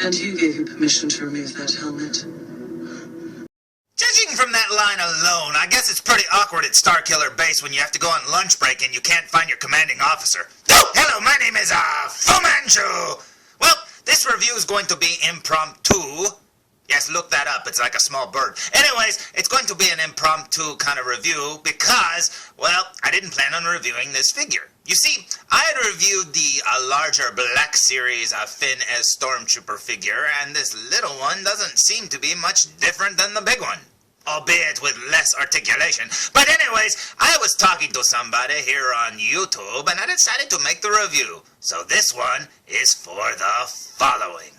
And who gave you permission to remove that helmet? Judging from that line alone, I guess it's pretty awkward at Starkiller Base when you have to go on lunch break and you can't find your commanding officer. Oh, hello, my name is, Fu Manchu! Well, this review is going to be impromptu. Yes, look that up, it's like a small bird. Anyways, it's going to be an impromptu kind of review because, well, I didn't plan on reviewing this figure. You see, I had reviewed the larger Black Series Finn as Stormtrooper figure, and this little one doesn't seem to be much different than the big one. Albeit with less articulation. But anyways, I was talking to somebody here on YouTube, and I decided to make the review. So this one is for the following.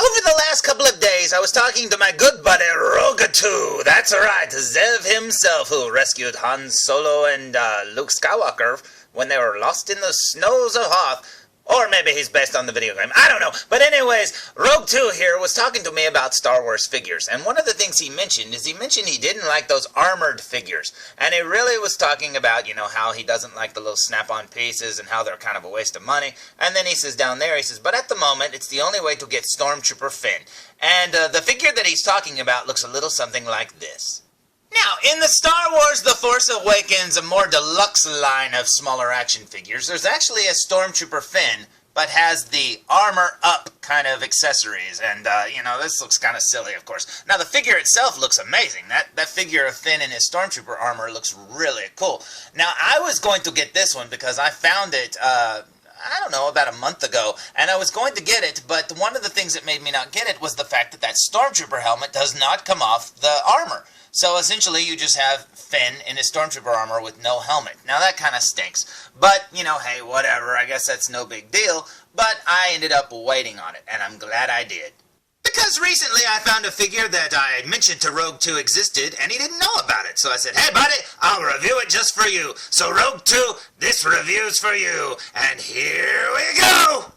Over the last couple of days, I was talking to my good buddy Rogue 2. That's right, Zev himself, who rescued Han Solo and Luke Skywalker when they were lost in the snows of Hoth. Or maybe he's based on the video game. I don't know. But anyways, Rogue 2 here was talking to me about Star Wars figures. And one of the things he mentioned is he didn't like those armored figures. And he really was talking about, you know, how he doesn't like the little snap-on pieces and how they're kind of a waste of money. And then he says down there, he says, but at the moment, it's the only way to get Stormtrooper Finn. And the figure that he's talking about looks a little something like this. Now, in the Star Wars The Force Awakens, a more deluxe line of smaller action figures, there's actually a Stormtrooper Finn, but has the armor-up kind of accessories, and, you know, this looks kind of silly, of course. Now, the figure itself looks amazing. That figure of Finn in his Stormtrooper armor looks really cool. Now, I was going to get this one because I found it, I don't know, about a month ago, and I was going to get it, but one of the things that made me not get it was the fact that that Stormtrooper helmet does not come off the armor. So essentially you just have Finn in his Stormtrooper armor with no helmet. Now that kind of stinks, but you know, hey, whatever, I guess that's no big deal, but I ended up waiting on it, and I'm glad I did. Because recently I found a figure that I had mentioned to Rogue 2 existed, and he didn't know about it. So I said, hey buddy, I'll review it just for you. So Rogue 2, this review's for you. And here we go!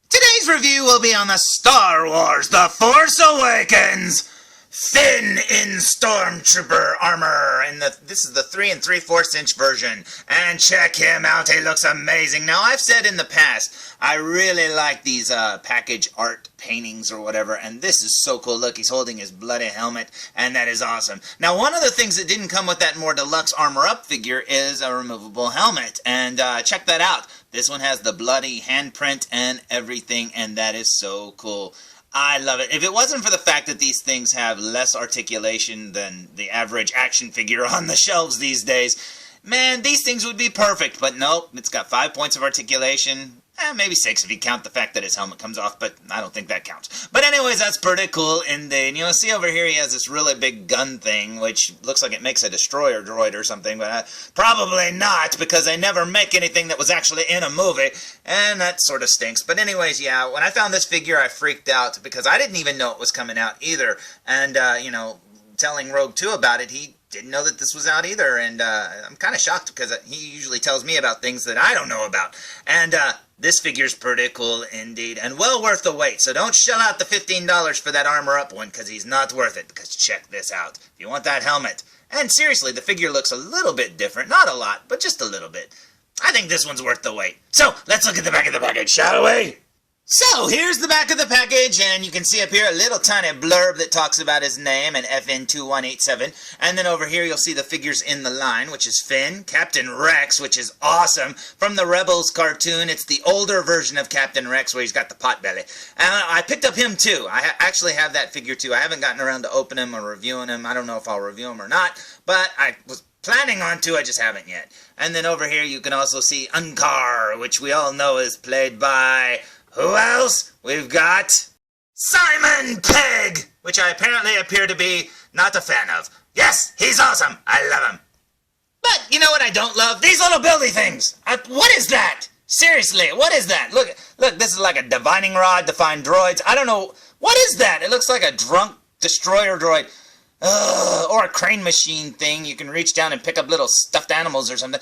Today's review will be on the Star Wars The Force Awakens. Finn in Stormtrooper armor, and this is the 3 3/4 inch version, and check him out, he looks amazing. Now, I've said in the past, I really like these package art paintings or whatever, and this is so cool. Look, he's holding his bloody helmet, and that is awesome. Now, one of the things that didn't come with that more deluxe armor-up figure is a removable helmet, and check that out. This one has the bloody handprint and everything, and that is so cool. I love it. If it wasn't for the fact that these things have less articulation than the average action figure on the shelves these days, man, these things would be perfect. But nope, it's got 5 points of articulation. Maybe 6 if you count the fact that his helmet comes off, but I don't think that counts. But anyways, that's pretty cool. And you'll see over here he has this really big gun thing, which looks like it makes a destroyer droid or something, but probably not, because they never make anything that was actually in a movie, and that sort of stinks. But anyways, yeah, when I found this figure, I freaked out, because I didn't even know it was coming out either. And, you know, telling Rogue 2 about it, he didn't know that this was out either, and I'm kind of shocked, because he usually tells me about things that I don't know about. And, this figure's pretty cool indeed, and well worth the wait, so don't shell out the $15 for that armor-up one, because he's not worth it, because check this out. If you want that helmet, and seriously, the figure looks a little bit different, not a lot, but just a little bit. I think this one's worth the wait. So, let's look at the back of the package, shall we? So, here's the back of the package, and you can see up here a little tiny blurb that talks about his name and FN-2187, and then over here you'll see the figures in the line, which is Finn, Captain Rex, which is awesome, from the Rebels cartoon. It's the older version of Captain Rex where he's got the pot belly. And I picked up him too. I actually have that figure too. I haven't gotten around to opening him or reviewing him. I don't know if I'll review him or not, but I was planning on to, I just haven't yet. And then over here you can also see Unkar, which we all know is played by... who else? We've got Simon Pegg, which I apparently appear to be not a fan of. Yes, he's awesome. I love him. But you know what I don't love? These little buildy things. What is that? Seriously, what is that? Look, this is like a divining rod to find droids. I don't know. What is that? It looks like a drunk destroyer droid. Or a crane machine thing. You can reach down and pick up little stuffed animals or something.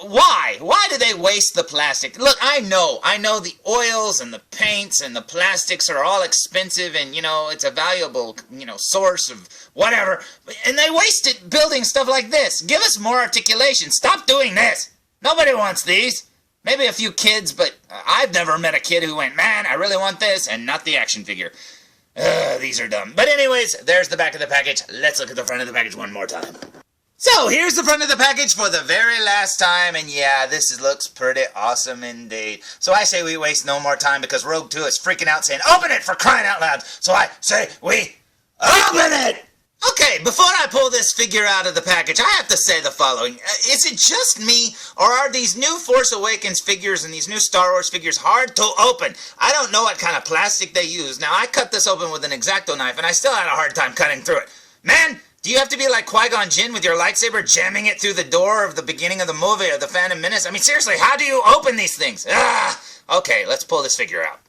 Why? Why do they waste the plastic? Look, I know the oils and the paints and the plastics are all expensive and, you know, it's a valuable, you know, source of whatever. And they waste it building stuff like this. Give us more articulation. Stop doing this. Nobody wants these. Maybe a few kids, but I've never met a kid who went, man, I really want this, and not the action figure. These are dumb. But anyways, there's the back of the package. Let's look at the front of the package one more time. So, here's the front of the package for the very last time, and yeah, this looks pretty awesome indeed. So I say we waste no more time because Rogue 2 is freaking out saying, open it for crying out loud! So I say we open it! Okay, before I pull this figure out of the package, I have to say the following. Is it just me, or are these new Force Awakens figures and these new Star Wars figures hard to open? I don't know what kind of plastic they use. Now, I cut this open with an X-Acto knife, and I still had a hard time cutting through it. Man, do you have to be like Qui-Gon Jinn with your lightsaber jamming it through the door of the beginning of the movie or the Phantom Menace? I mean, seriously, how do you open these things? Okay, let's pull this figure out.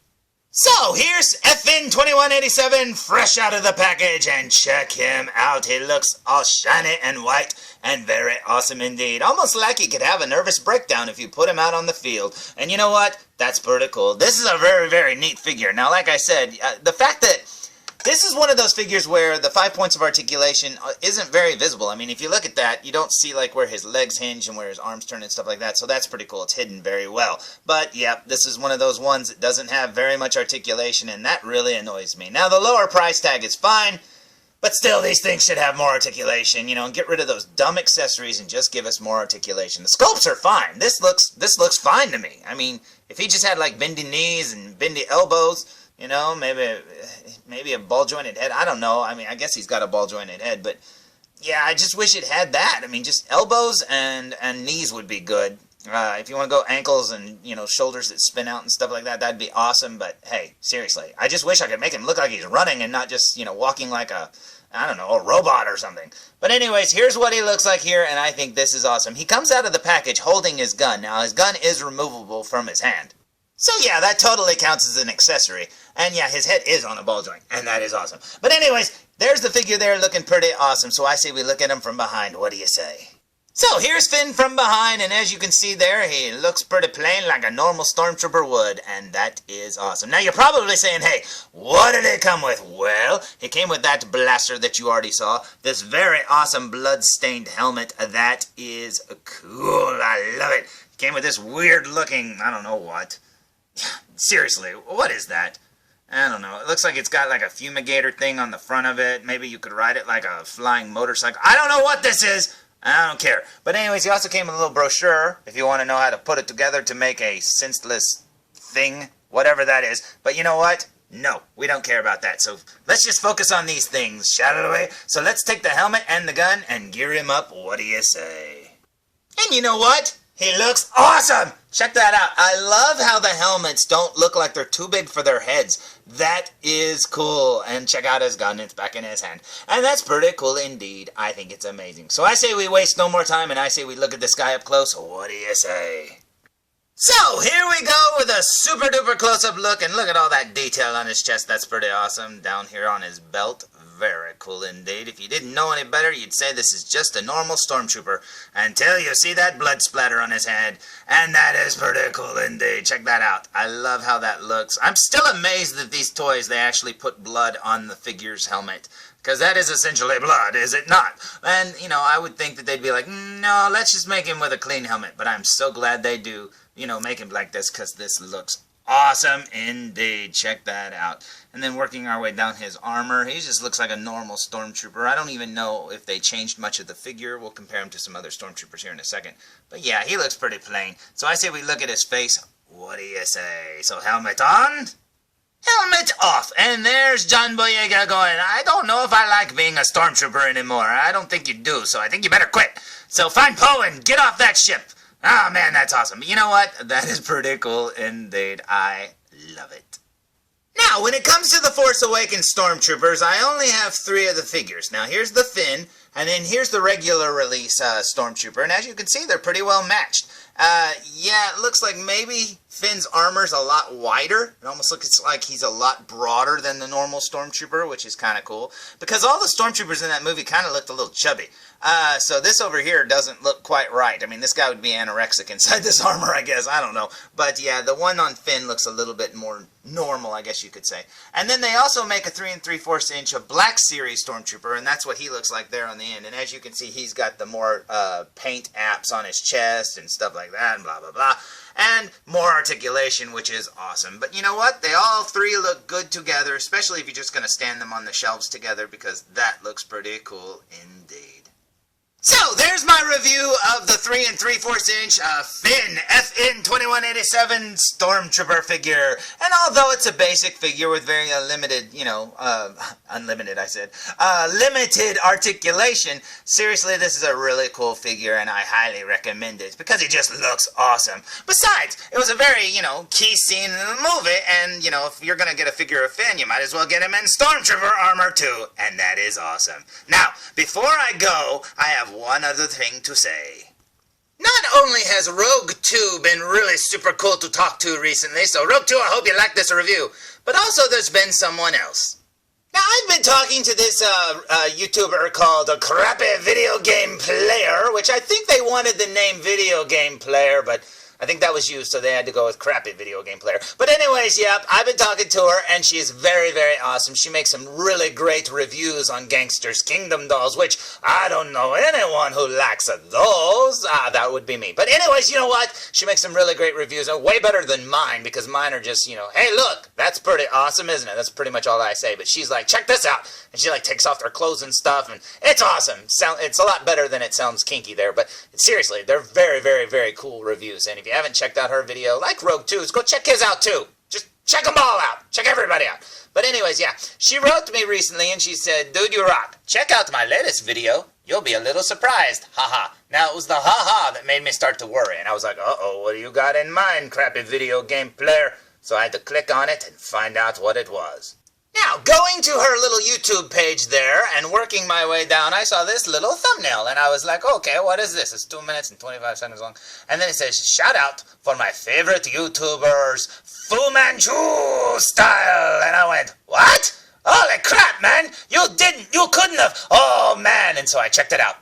So, here's FN-2187 fresh out of the package, and check him out. He looks all shiny and white and very awesome indeed. Almost like he could have a nervous breakdown if you put him out on the field. And you know what? That's pretty cool. This is a very, very neat figure. Now, like I said, the fact that this is one of those figures where the 5 points of articulation isn't very visible. I mean, if you look at that, you don't see like where his legs hinge and where his arms turn and stuff like that, so that's pretty cool. It's hidden very well. But, yeah, this is one of those ones that doesn't have very much articulation, and that really annoys me. Now, the lower price tag is fine, but still, these things should have more articulation, you know, and get rid of those dumb accessories and just give us more articulation. The sculpts are fine. This looks fine to me. I mean, if he just had, like, bendy knees and bendy elbows, you know, maybe a ball-jointed head. I don't know. I mean, I guess he's got a ball-jointed head, but yeah, I just wish it had that. I mean, just elbows and knees would be good. If you want to go ankles and, you know, shoulders that spin out and stuff like that, that'd be awesome. But hey, seriously, I just wish I could make him look like he's running and not just, you know, walking like a robot or something. But anyways, here's what he looks like here, and I think this is awesome. He comes out of the package holding his gun. Now, his gun is removable from his hand. So yeah, that totally counts as an accessory. And yeah, his head is on a ball joint, and that is awesome. But anyways, there's the figure there looking pretty awesome, so I say we look at him from behind. What do you say? So here's Finn from behind, and as you can see there, he looks pretty plain like a normal Stormtrooper would, and that is awesome. Now you're probably saying, hey, what did it come with? Well, it came with that blaster that you already saw, this very awesome blood-stained helmet. That is cool. I love it. It came with this weird-looking, I don't know what. Seriously, what is that? I don't know. It looks like it's got like a fumigator thing on the front of it. Maybe you could ride it like a flying motorcycle. I don't know what this is. I don't care. But anyways, he also came with a little brochure if you want to know how to put it together to make a senseless thing, whatever that is. But you know what? No, we don't care about that. So let's just focus on these things, shall we? So let's take the helmet and the gun and gear him up. What do you say? And you know what? He looks awesome! Check that out. I love how the helmets don't look like they're too big for their heads. That is cool. And check out his gun. It's back in his hand. And that's pretty cool indeed. I think it's amazing. So I say we waste no more time, and I say we look at this guy up close. What do you say? So, here we go with a super duper close-up look, and look at all that detail on his chest. That's pretty awesome. Down here on his belt. Very cool indeed. If you didn't know any better, you'd say this is just a normal Stormtrooper until you see that blood splatter on his head. And that is pretty cool indeed. Check that out. I love how that looks. I'm still amazed that these toys, they actually put blood on the figure's helmet. Because that is essentially blood, is it not? And, you know, I would think that they'd be like, no, let's just make him with a clean helmet. But I'm so glad they do, you know, make him like this, because this looks awesome indeed. Check that out. And then working our way down his armor, he just looks like a normal Stormtrooper. I don't even know if they changed much of the figure. We'll compare him to some other Stormtroopers here in a second. But yeah, he looks pretty plain. So I say we look at his face. What do you say? So helmet on, helmet off. And there's John Boyega going, I don't know if I like being a Stormtrooper anymore. I don't think you do, so I think you better quit. So find Poe and get off that ship. Ah, man, that's awesome. You know what? That is pretty cool indeed. I love it. Now, when it comes to the Force Awakens Stormtroopers, I only have 3 of the figures. Now, here's the Finn, and then here's the regular release Stormtrooper. And as you can see, they're pretty well matched. Yeah, it looks like maybe Finn's armor's a lot wider. It almost looks like he's a lot broader than the normal Stormtrooper, which is kind of cool. Because all the Stormtroopers in that movie kind of looked a little chubby. So this over here doesn't look quite right. I mean, this guy would be anorexic inside this armor, I guess. I don't know. But yeah, the one on Finn looks a little bit more normal, I guess you could say. And then they also make a 3 3/4 inch of Black Series Stormtrooper, and that's what he looks like there on the end. And as you can see, he's got the more paint apps on his chest and stuff like that, and blah, blah, blah. and more articulation, which is awesome. But you know what? They all three look good together, especially if you're just going to stand them on the shelves together, because that looks pretty cool indeed. So, there's my review of the 3 3/4 inch Finn FN-2187 Stormtrooper figure. And although it's a basic figure with very limited, limited articulation, seriously, this is a really cool figure and I highly recommend it because it just looks awesome. Besides, it was a very, key scene in the movie, and, if you're going to get a figure of Finn, you might as well get him in Stormtrooper armor too, and that is awesome. Now, before I go, I have one other thing to say. Not only has Rogue 2 been really super cool to talk to recently, so Rogue 2, I hope you like this review, but also there's been someone else. Now, I've been talking to this YouTuber called a Crappy Video Game Player, which I think they wanted the name Video Game Player, but I think that was used, so they had to go with Crappy Video Game Player. But anyways, yep, I've been talking to her, and she's very, very awesome. She makes some really great reviews on Gangster's Kingdom dolls, which I don't know anyone who lacks those. That would be me. But anyways, you know what? She makes some really great reviews, and way better than mine, because mine are just, hey, look, that's pretty awesome, isn't it? That's pretty much all I say. But she's like, check this out. And she, takes off their clothes and stuff, and it's awesome. It's a lot better than it sounds kinky there. But seriously, they're very, very, very cool reviews. And if you haven't checked out her video, like Rogue 2's, go check his out too. Just check them all out. Check everybody out. But anyways, yeah, she wrote to me recently and she said, dude, you rock. Check out my latest video. You'll be a little surprised. Haha. Now, it was the haha that made me start to worry. And I was like, uh-oh, what do you got in mind, Crappy Video Game Player? So I had to click on it and find out what it was. Now, going to her little YouTube page there and working my way down, I saw this little thumbnail, and I was like, okay, what is this? It's 2 minutes and 25 seconds long. And then it says, shout out for my favorite YouTubers, Fu Manchu style. And I went, what? Holy crap, man, you couldn't have, oh man. And so I checked it out.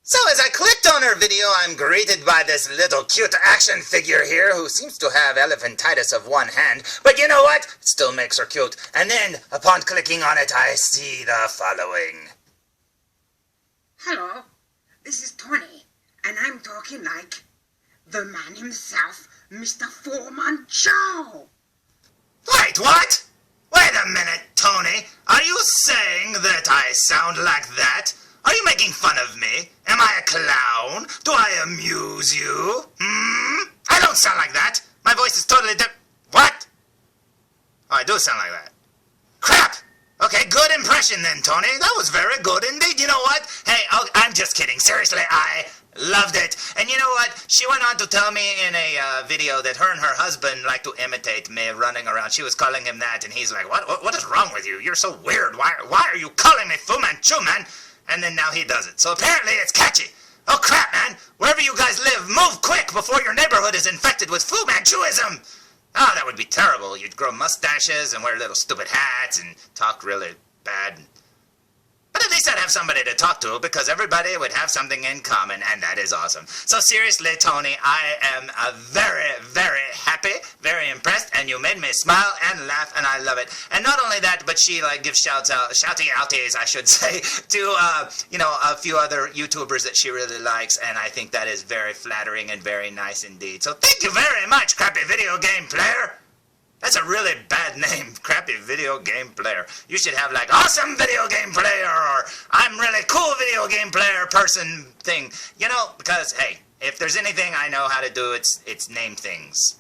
So as I clicked on her video, I'm greeted by this little cute action figure here who seems to have elephantitis of one hand, but you know what? It still makes her cute. And then, upon clicking on it, I see the following. Hello, this is Tony, and I'm talking like the man himself, Mr. Fu Manchu. Wait, what? Wait a minute, Tony. Are you saying that I sound like that? Are you making fun of me? Am I a clown? Do I amuse you? I don't sound like that. My voice is totally different. What? Oh, I do sound like that. Crap! Okay, good impression then, Tony. That was very good indeed. You know what? Hey, I'm just kidding. Seriously, I loved it. And you know what? She went on to tell me in a video that her and her husband like to imitate me running around. She was calling him that, and he's like, what is wrong with you? You're so weird. Why are you calling me Fu Manchu, man? And then now he does it. So apparently it's catchy. Oh crap, man. Wherever you guys live, move quick before your neighborhood is infected with Fu Manchuism. Oh, that would be terrible. You'd grow mustaches and wear little stupid hats and talk really bad. But at least I'd have somebody to talk to, because everybody would have something in common, and that is awesome. So seriously, Tony, I am very, very happy, very impressed, and you made me smile and laugh, and I love it. And not only that, but she gives shouty outies, I should say, to a few other YouTubers that she really likes, and I think that is very flattering and very nice indeed. So thank you very much, Crappy Video Game Player. That's a really bad name, Crappy Video Game Player. You should have Awesome Video Game Player or I'm Really Cool Video Game Player person thing. Because, hey, if there's anything I know how to do, it's name things.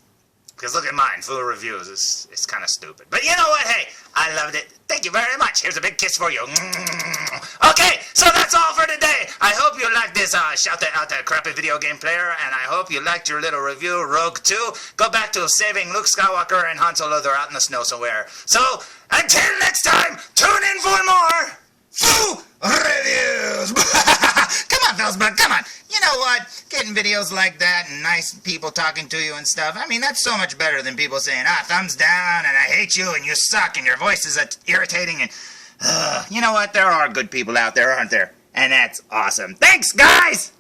Because look at mine, full of reviews. It's kind of stupid. But you know what? Hey, I loved it. Thank you very much. Here's a big kiss for you. Okay, so that's all for today. I hope you liked this shout out to Crappy Video Game Player, and I hope you liked your little review, Rogue 2. Go back to saving Luke Skywalker and Han Solo. They're out in the snow somewhere. So, until next time, tune in for more Fu Reviews. Come on, felzbug, come on. You know what? Getting videos like that and nice people talking to you and stuff, I mean, that's so much better than people saying, thumbs down, and I hate you, and you suck, and your voice is irritating, and, you know what? There are good people out there, aren't there? And that's awesome. Thanks, guys!